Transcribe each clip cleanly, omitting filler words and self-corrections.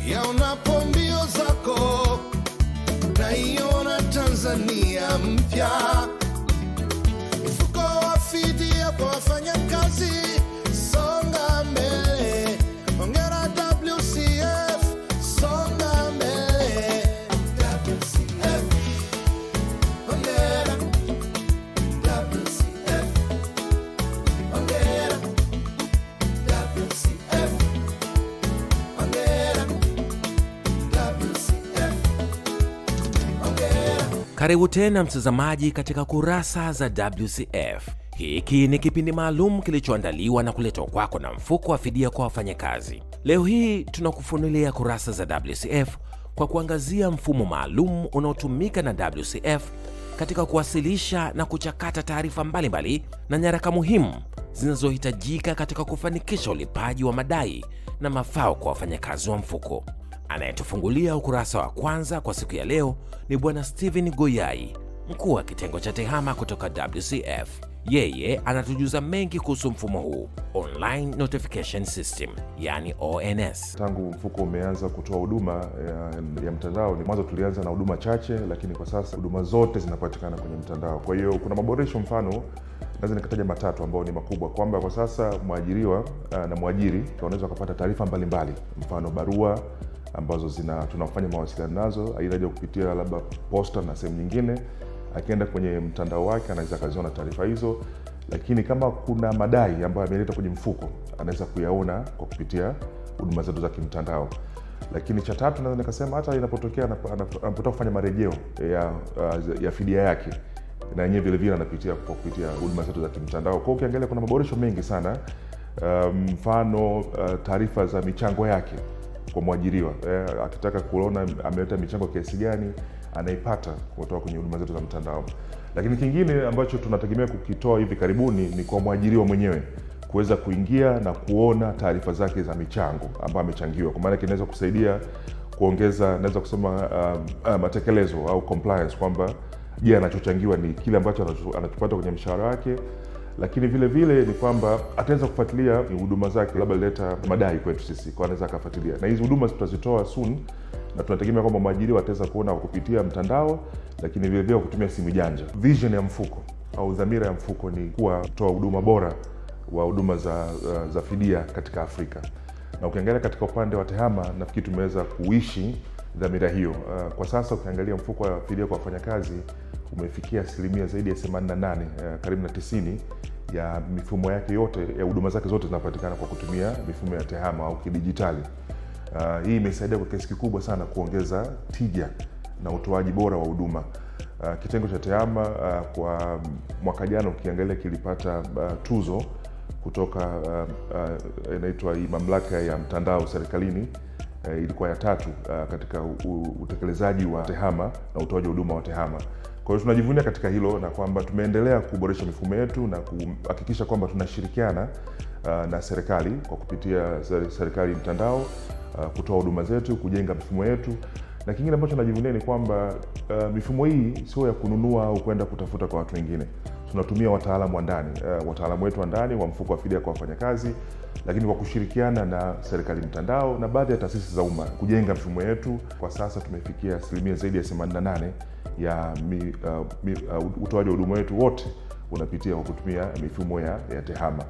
yaonapo mbio zako, naiona Tanzania mpya. Mfuko wa fidia kwa wafanyakazi, songa mbele. Hongera WCF, songa mbele. WCF, hongera. WCF, hongera. WCF, hongera. WCF, hongera. Karibu tena mtazamaji katika kurasa za WCF. Hiki ni kipindi maalum kilichoandaliwa na kuletwa kwako na mfuko wa fidia kwa wafanyakazi. Leo hii tunakufunulia kurasa za WCF kwa kuangazia mfumo maalum unaotumika na WCF katika kuwasilisha na kuchakata taarifa mbalimbali na nyaraka muhimu zinazohitajika katika kufanikisha ulipaji wa madai na mafao kwa wafanyakazi wa mfuko. Anayetufungulia ukurasa wa kwanza kwa siku ya leo ni Bwana Steven Goyai, mkuu wa kitengo cha TEHAMA kutoka WCF. Yeye anatujuza mengi kuhusu mfumo huu, Online Notification System, yani ONS. Tangu mfuko umeanza kutoa huduma ya mtandao, mwanzo tulianza na huduma chache, lakini kwa sasa huduma zote zinapatikana kwenye mtandao. Kwa hiyo kuna maboresho, mfano naweza nikataja matatu ambayo ni makubwa, kwamba kwa sasa mwajiriwa na mwajiri wanaweza kupata taarifa mbalimbali, mfano barua ambazo tunafanya mawasiliano nazo, aidha kupitia labda posta na sehemu nyingine. Akienda kwenye mtandao wake anaweza kaziona taarifa hizo, lakini kama kuna madai ambayo yameleta kwenye mfuko anaweza kuyaona kwa kupitia huduma zetu za kimtandao. Lakini cha tatu naweza nikasema hata inapotokea anapotaka kufanya marejeo ya fidia yake, na yenyewe vile vile anapitia kwa kupitia huduma zetu za kimtandao. Kwa hiyo ukiangalia kuna maboresho mengi sana, mfano taarifa za michango yake kwa mwajiriwa, akitaka kuona ameleta michango kiasi gani anaipata kutoka kwenye huduma zetu za mtandao. Lakini kingine ambacho tunategemea kukitoa hivi karibuni ni kwa mwajiriwa mwenyewe kuweza kuingia na kuona taarifa zake za michango ambayo amechangiwa, kwa maana kinaweza kusaidia kuongeza, naweza kusema matekelezo au compliance, kwamba je, anachochangiwa ni kile ambacho anachopata kwenye mshahara wake. Lakini vile vile ni kwamba ataweza kufuatilia huduma zake, labda leta madai kwetu sisi, kwa anaweza akafuatilia. Na hizi huduma tutazitoa soon, na tunategemea kwamba mwajiriwa ataweza kuona kupitia mtandao, lakini vile vile kutumia simu janja. Vision ya mfuko au dhamira ya mfuko ni kutoa huduma bora wa huduma za fidia katika Afrika. Na ukiangalia katika upande wa TEHAMA, nafikiri tumeweza kuishi dhamira hiyo. Kwa sasa ukiangalia mfuko wa fidia kwa wafanyakazi umefikia asilimia zaidi ya 88, karibu na 90 ya mifumo yake yote ya huduma zake zote zinapatikana kwa kutumia mifumo ya TEHAMA au kidijitali. Hii imesaidia kwa kiasi kikubwa sana kuongeza tija na utoaji bora wa huduma. Kitengo cha TEHAMA kwa mwaka jana ukiangalia kilipata tuzo kutoka inaitwa mamlaka ya mtandao serikalini, ilikuwa ya 3 katika utekelezaji wa TEHAMA na utoaji wa huduma wa TEHAMA. Kwa hiyo tunajivunia katika hilo, na kwamba tumeendelea kuboresha mifumo yetu na kuhakikisha kwamba tunashirikiana na serikali kwa kupitia serikali mtandao kutoa huduma zetu, kujenga mifumo yetu. Na kingine ambacho najivunia ni kwamba mifumo hii sio ya kununua au kwenda kutafuta kwa watu wengine. Tunatumia wataalamu wa ndani, wataalamu wetu wa ndani wa mfuko wa fidia kwa wafanyakazi, lakini kwa kushirikiana na serikali mtandao na baadhi ya taasisi za umma kujenga mifumo yetu. Kwa sasa tumefikia asilimia zaidi ya 88 ya utoaji wa huduma wetu wote unapitia kwa kutumia mifumo ya TEHAMA.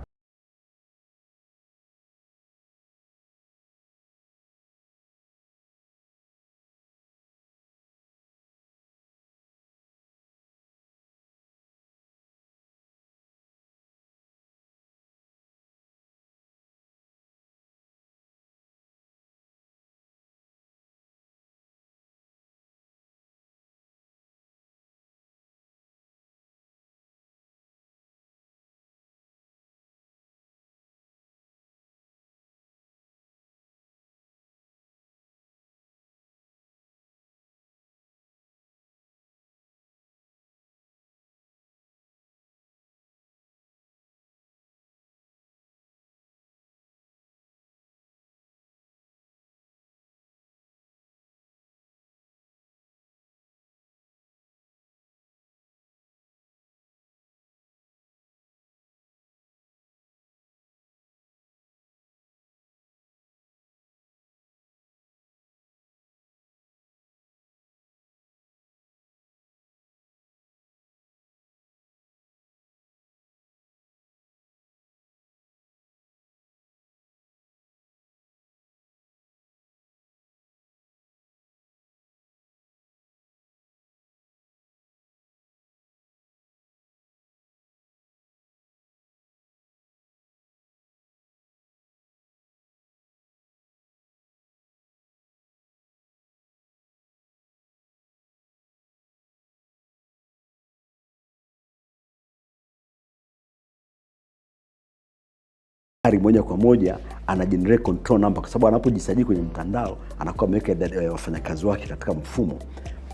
moja kwa moja ana generate control number, kwa sababu anapojisajili kwenye mtandao anakuwa ameweka wafanyakazi wake katika mfumo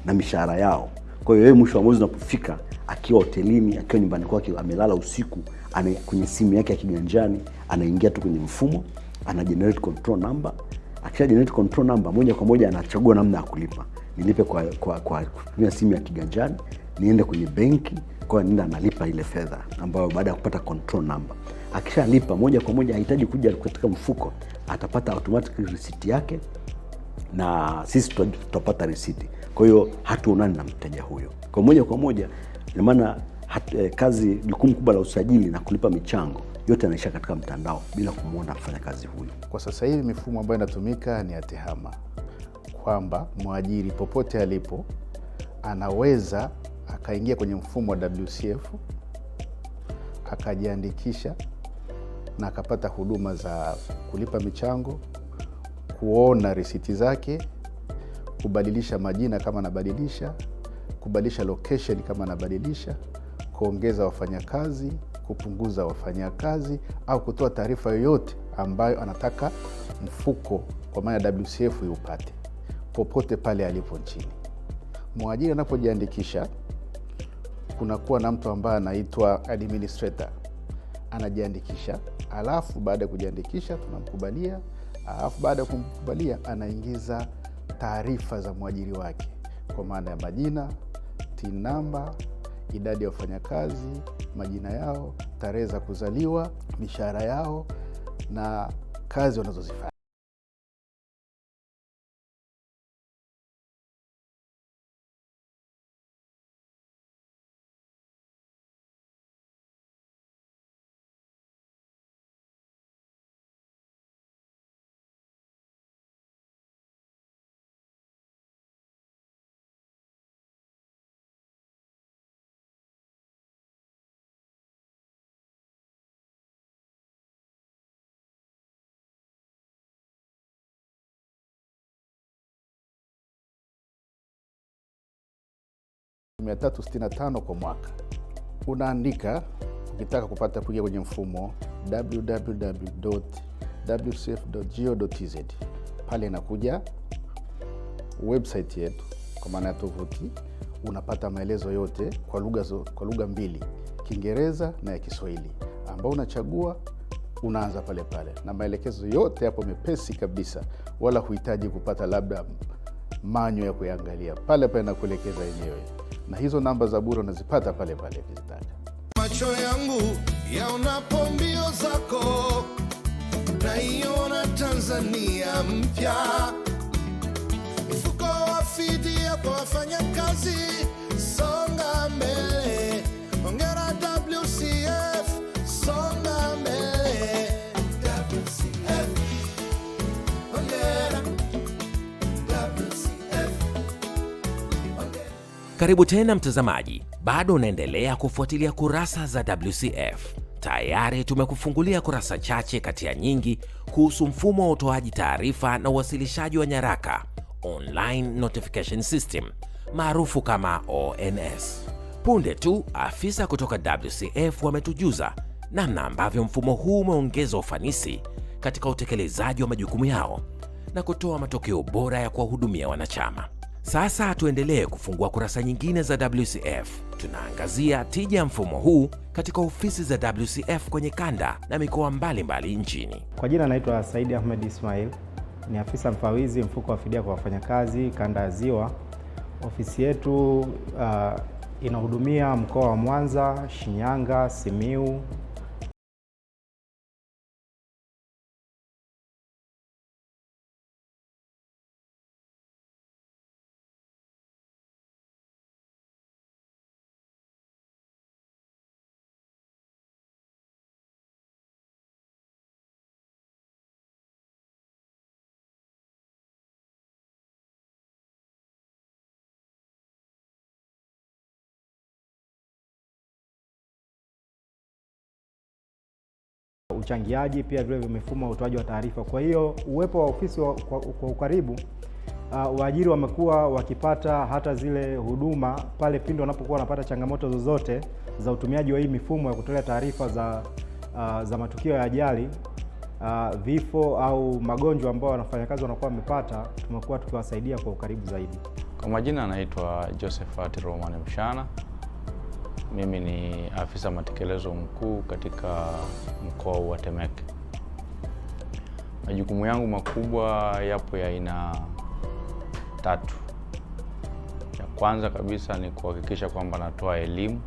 na mishahara yao. Kwa hiyo yeye mwisho wa mwezi unapofika, akiwa hotelini, akiwa nyumbani kwake, amelala usiku, kwenye simu yake ya kiganjani anaingia tu kwenye mfumo, ana generate control number. Akisha generate control number, moja kwa moja anachagua namna ya kulipa. Nilipe kwa kutumia simu ya kiganjani, niende kwenye benki, kwa nenda analipa ile fedha ambayo baada ya kupata control number. Akishalipa moja kwa moja, hahitaji kuja katika mfuko, atapata automatic receipt yake na sisi tutapata receipt. Kwa hiyo hatuonani na mteja huyo. Kwa moja kwa moja, ina maana jukumu kubwa la usajili na kulipa michango yote yanaisha katika mtandao bila kumuona mfanya kazi huyo. Kwa sasa hivi mifumo ambayo inatumika ni ya TEHAMA, kwamba mwajiri popote alipo anaweza akaingia kwenye mfumo wa WCF akajiandikisha na akapata huduma za kulipa michango, kuona risiti zake, kubadilisha majina kama anabadilisha, kubadilisha location kama anabadilisha, kuongeza wafanyakazi, kupunguza wafanyakazi, au kutoa taarifa yoyote ambayo anataka mfuko kwa maana WCF iupate popote pale alipo nchini. Mwajiri anapojiandikisha, kunakuwa na mtu ambaye anaitwa administrator, anajiandikisha, alafu baada ya kujiandikisha tunamkubalia, alafu baada ya kumkubalia anaingiza taarifa za mwajiri wake kwa maana ya majina, TIN number, idadi ya wafanyakazi, majina yao, tarehe za kuzaliwa, mishahara yao na kazi wanazozifanya. $365 kwa mwaka. Unaandika ukitaka kupata kuingia kwenye mfumo www.wcf.go.tz. Pale inakuja website yetu kwa maana ya tovuti, unapata maelezo yote kwa lugha mbili, Kiingereza na ya Kiswahili, ambao unachagua, unaanza pale pale na maelekezo yote hapo mepesi kabisa, wala huhitaji kupata labda manyo ya kuangalia. Pale pale nakuelekeza yenyewe, na hizo namba za bure unazipata pale pale ukizitaka. Macho yangu yaonapo mbio zako, naiona Tanzania mpya. Mfuko wa fidia kwa wafanyakazi, songa mbele. Hongera WCF, songa mbele. WCF, hongera. Karibu tena mtazamaji, bado unaendelea kufuatilia kurasa za WCF. Tayari tumekufungulia kurasa chache kati ya nyingi kuhusu mfumo wa utoaji taarifa na uwasilishaji wa nyaraka, Online Notification System, maarufu kama ONS. Punde tu afisa kutoka WCF wametujuza namna ambavyo mfumo huu umeongeza ufanisi katika utekelezaji wa majukumu yao na kutoa matokeo bora ya kuwahudumia wanachama. Sasa tuendelee kufungua kurasa nyingine za WCF. Tunaangazia tija ya mfumo huu katika ofisi za WCF kwenye kanda na mikoa mbalimbali nchini. Kwa jina naitwa Saidi Ahmed Ismail, ni afisa mfawizi mfuko wa fidia kwa wafanyakazi kanda ya Ziwa. Ofisi yetu inahudumia mkoa wa Mwanza, Shinyanga, Simiu, uchangiaji, pia vile mifumo ya utoaji wa taarifa. Kwa hiyo uwepo wa ofisi kwa ukaribu, waajiri wamekuwa wakipata hata zile huduma pale pindi wanapokuwa wanapata changamoto zozote za utumiaji wa hii mifumo ya kutolea taarifa za matukio ya ajali. vifo au magonjwa ambayo wafanyakazi wanakuwa wamepata, tumekuwa tukiwasaidia kwa ukaribu zaidi. Kwa majina anaitwa Josephat Roman Mshana. Mimi ni afisa matekelezo mkuu katika mkoa wa Temeke. Majukumu yangu makubwa yapo ya aina 3. Ya kwanza kabisa ni kuhakikisha kwamba natoa elimu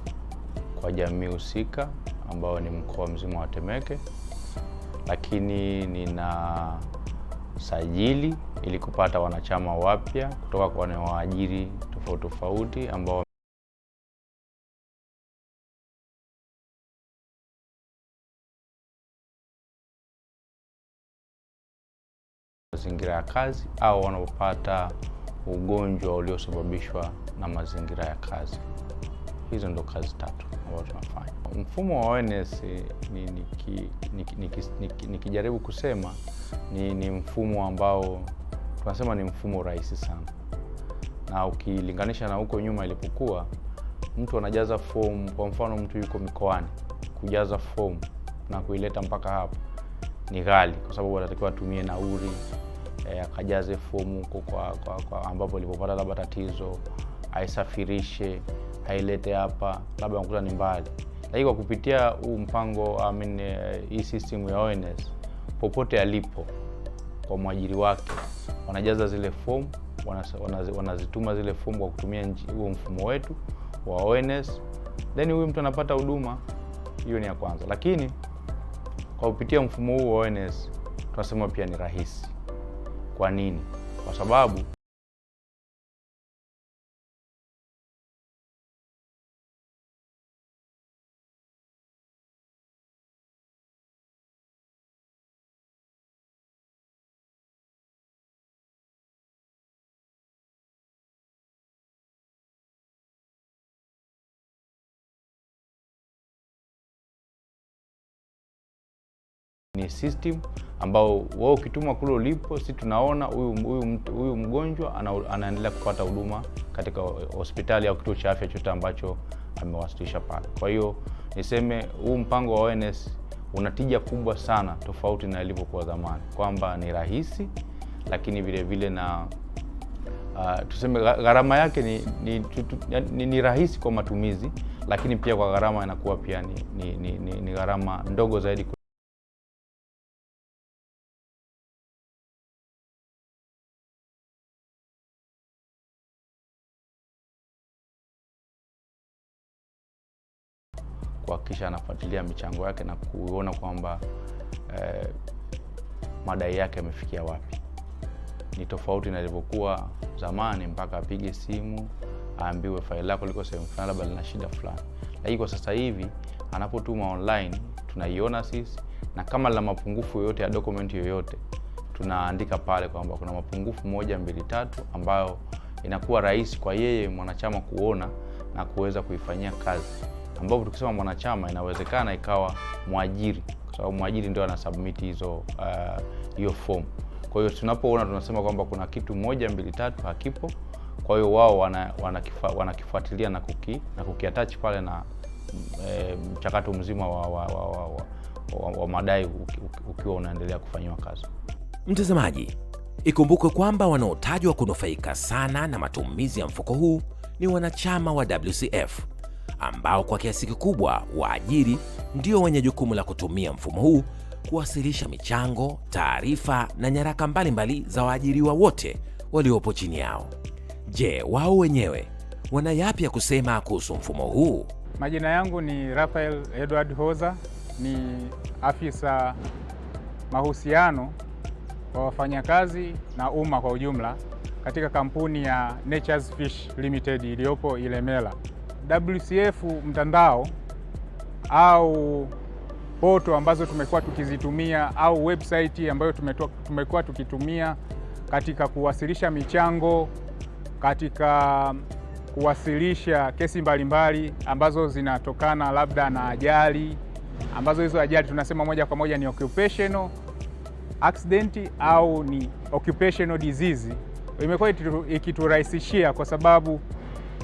kwa jamii husika ambao ni mkoa mzima wa Temeke, lakini nina sajili ili kupata wanachama wapya kutoka kwa waajiri tofauti ambao mazingira ya kazi au wanapopata ugonjwa uliosababishwa na mazingira ya kazi. Hizo ndo kazi 3 ambazo tunafanya. Mfumo wa ONS nikijaribu kusema ni mfumo ambao tunasema ni mfumo rahisi sana, na ukilinganisha na huko nyuma ilipokuwa mtu anajaza form. Kwa mfano mtu yuko mikoani, kujaza form na kuileta mpaka hapa ni ghali, kwa sababu anatakiwa atumie nauli akajaze fomu huko kwa ambapo alipopata labda tatizo, aisafirishe, ailete hapa, labda unakuta ni mbali. Lakini kwa kupitia huu mpango hii system ya ONS, popote alipo kwa mwajiri wake, wanajaza zile fomu, wanazituma zile fomu kwa kutumia huo mfumo wetu wa ONS, then huyu mtu anapata huduma. Hiyo ni ya kwanza. Lakini kwa kupitia mfumo huu wa ONS tunasema pia ni rahisi. Kwa nini? Kwa sababu ni system ambao wao ukituma kule ulipo, si tunaona huyu mgonjwa anaendelea kupata huduma katika hospitali au kituo cha afya chote ambacho amewasilisha pale. Kwa hiyo niseme huu mpango wa ONS una tija kubwa sana, tofauti na ilivyokuwa zamani, kwamba ni rahisi, lakini vile vile na tuseme gharama yake ni rahisi kwa matumizi, lakini pia kwa gharama inakuwa pia ni gharama ndogo zaidi kuhakikisha anafuatilia michango yake na kuona kwamba madai yake yamefikia wapi. Ni tofauti na ilivyokuwa zamani, mpaka apige simu aambiwe faili lako liko sehemu fulani, labda lina shida fulani. Lakini kwa sasa hivi anapotuma online tunaiona sisi, na kama lina mapungufu yoyote ya document yoyote tunaandika pale kwamba kuna mapungufu 1, 2, 3 ambayo inakuwa rahisi kwa yeye mwanachama kuona na kuweza kuifanyia kazi. Ambapo tukisema mwanachama inawezekana ikawa mwajiri, kwa sababu mwajiri ndio anasubmit hiyo form. Kwa hiyo tunapoona tunasema kwamba kuna kitu 1, 2, 3 hakipo, kwa hiyo wao wanakifuatilia na kukiattach pale na mchakato mzima wa madai ukiwa unaendelea kufanywa kazi. Mtazamaji, ikumbuke kwamba wanaotajwa kunufaika sana na matumizi ya mfuko huu ni wanachama wa WCF, ambao kwa kiasi kikubwa waajiri ndio wenye jukumu la kutumia mfumo huu kuwasilisha michango, taarifa na nyaraka mbalimbali za waajiriwa wote waliopo chini yao. Je, wao wenyewe wana yapi ya kusema kuhusu mfumo huu? Majina yangu ni Rafael Edward Hoza, ni afisa mahusiano wa wafanyakazi na umma kwa ujumla katika kampuni ya Nature's Fish Limited iliyopo Ilemela. WCF mtandao au poto ambazo tumekuwa tukizitumia au website ambayo tumekuwa tukitumia katika kuwasilisha michango, katika kuwasilisha kesi mbalimbali ambazo zinatokana labda na ajali, ambazo hizo ajali tunasema moja kwa moja ni occupational accident au ni occupational disease, imekuwa ikiturahisishia kwa sababu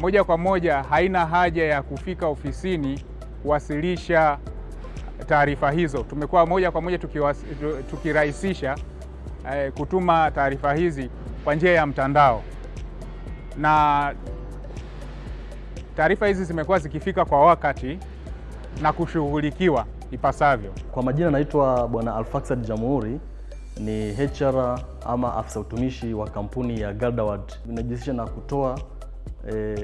moja kwa moja haina haja ya kufika ofisini kuwasilisha taarifa hizo. Tumekuwa moja kwa moja tukirahisisha kutuma taarifa hizi kwa njia ya mtandao, na taarifa hizi zimekuwa zikifika kwa wakati na kushughulikiwa ipasavyo. Kwa majina naitwa Bwana Alfaxad Jamhuri, ni HR ama afisa utumishi wa kampuni ya Galdawad. Inajihusisha na kutoa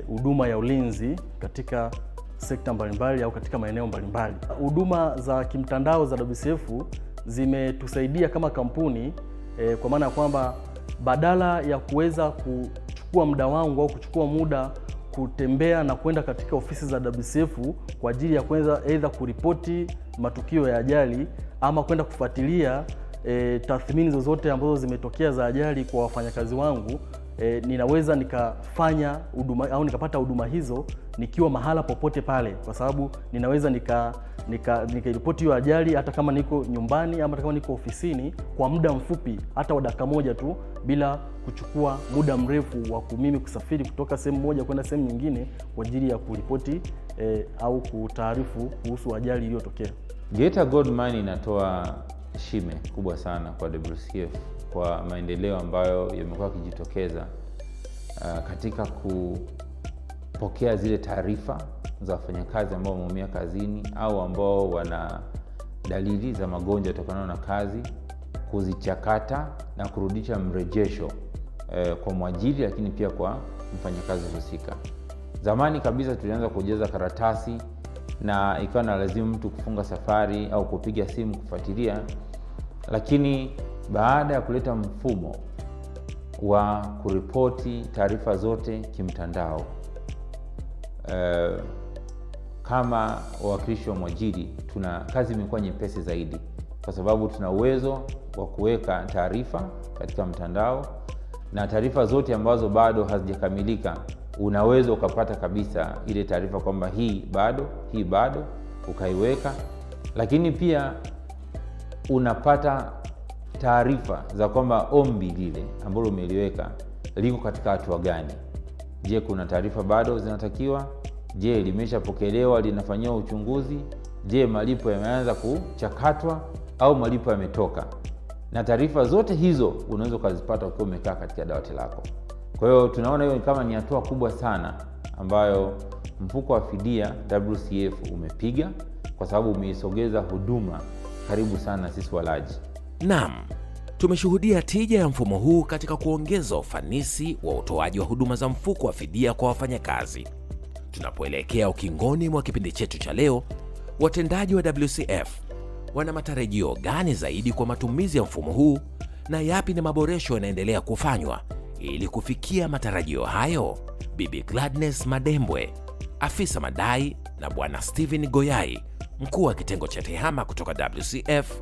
huduma ya ulinzi katika sekta mbalimbali au katika maeneo mbalimbali. Huduma za kimtandao za WCF zimetusaidia kama kampuni kwa maana ya kwamba badala ya kuweza kuchukua muda wangu au kuchukua muda kutembea na kwenda katika ofisi za WCF kwa ajili ya kuweza aidha kuripoti matukio ya ajali ama kwenda kufuatilia tathmini zozote ambazo zimetokea za ajali kwa wafanyakazi wangu, ninaweza nikafanya huduma au nikapata huduma hizo nikiwa mahala popote pale, kwa sababu ninaweza nikaripoti hiyo ajali hata kama niko nyumbani ama hata kama niko ofisini kwa muda mfupi, hata wa dakika moja tu, bila kuchukua muda mrefu wa mimi kusafiri kutoka sehemu moja kwenda sehemu nyingine kwa ajili ya kuripoti au kutaarifu kuhusu ajali iliyotokea. Geita Gold Mine inatoa shime kubwa sana kwa WCF kwa maendeleo ambayo yamekuwa yakijitokeza katika kupokea zile taarifa za wafanyakazi ambao wameumia kazini au ambao wana dalili za magonjwa yatokanayo na kazi, kuzichakata na kurudisha mrejesho kwa mwajiri, lakini pia kwa mfanyakazi husika. Zamani kabisa tulianza kujaza karatasi na ikawa na lazima mtu kufunga safari au kupiga simu kufuatilia, lakini baada ya kuleta mfumo wa kuripoti taarifa zote kimtandao, kama wawakilishi wa mwajiri, tuna kazi imekuwa nyepesi zaidi, kwa sababu tuna uwezo wa kuweka taarifa katika mtandao, na taarifa zote ambazo bado hazijakamilika unaweza ukapata kabisa ile taarifa kwamba hii bado ukaiweka, lakini pia unapata taarifa za kwamba ombi lile ambalo umeliweka liko katika hatua gani. Je, kuna taarifa bado zinatakiwa? Je, limeshapokelewa, linafanyiwa uchunguzi? Je, malipo yameanza kuchakatwa au malipo yametoka? Na taarifa zote hizo unaweza ukazipata ukiwa umekaa katika dawati lako. Kwa hiyo tunaona hiyo kama ni hatua kubwa sana ambayo mfuko wa fidia WCF umepiga, kwa sababu umeisogeza huduma karibu sana sisi walaji. Naam, tumeshuhudia tija ya mfumo huu katika kuongeza ufanisi wa utoaji wa huduma za mfuko wa fidia kwa wafanyakazi. Tunapoelekea ukingoni mwa kipindi chetu cha leo, watendaji wa WCF wana matarajio gani zaidi kwa matumizi ya mfumo huu, na yapi ni maboresho yanaendelea kufanywa ili kufikia matarajio hayo? Bibi Gladness Madembwe, afisa madai, na Bwana Steven Goyai, mkuu wa kitengo cha tehama kutoka WCF,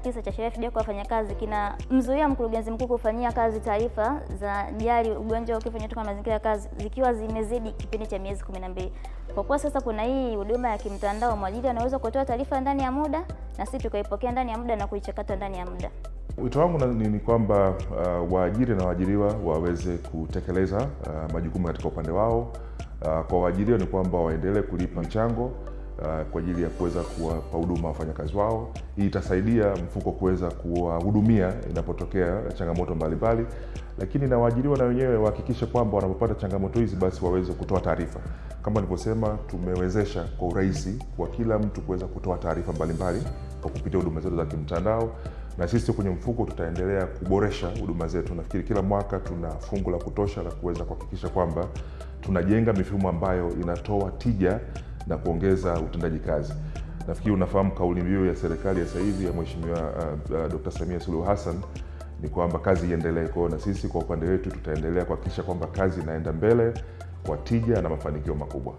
Tisa cha sheria ya fidia kwa wafanyakazi kinamzuia mkurugenzi mkuu kufanyia kazi taarifa za ajali, ugonjwa au kifo kutokana na mazingira ya kazi zikiwa zimezidi kipindi cha miezi 12. Kwa kuwa sasa kuna hii huduma ya kimtandao, mwajiri anaweza kutoa taarifa ndani ya muda na sisi tukaipokea ndani ya muda na kuichakata ndani ya muda. Wito wangu ni kwamba waajiri na waajiriwa waweze kutekeleza majukumu katika upande wao. Kwa waajiriwa ni kwamba waendelee kulipa mchango kwa ajili ya kuweza kuwapa huduma wafanyakazi wao. Hii itasaidia mfuko kuweza kuwahudumia inapotokea changamoto mbalimbali, lakini na waajiriwa na wenyewe wahakikishe kwamba wanapopata changamoto hizi basi waweze kutoa taarifa. Kama nilivyosema, tumewezesha kwa urahisi kwa kila mtu kuweza kutoa taarifa mbalimbali kwa kupitia huduma zetu za kimtandao, na sisi kwenye mfuko tutaendelea kuboresha huduma zetu. Nafikiri kila mwaka tuna fungu la kutosha la kuweza kuhakikisha kwamba tunajenga mifumo ambayo inatoa tija na kuongeza utendaji kazi. Nafikiri unafahamu kauli mbiu ya serikali ya sasa hivi ya Mheshimiwa Dr. Samia Suluhu Hassan ni kwamba kazi iendelee. Kwa hiyo na sisi kwa upande wetu tutaendelea kuhakikisha kwamba kazi inaenda mbele kwa tija na mafanikio makubwa.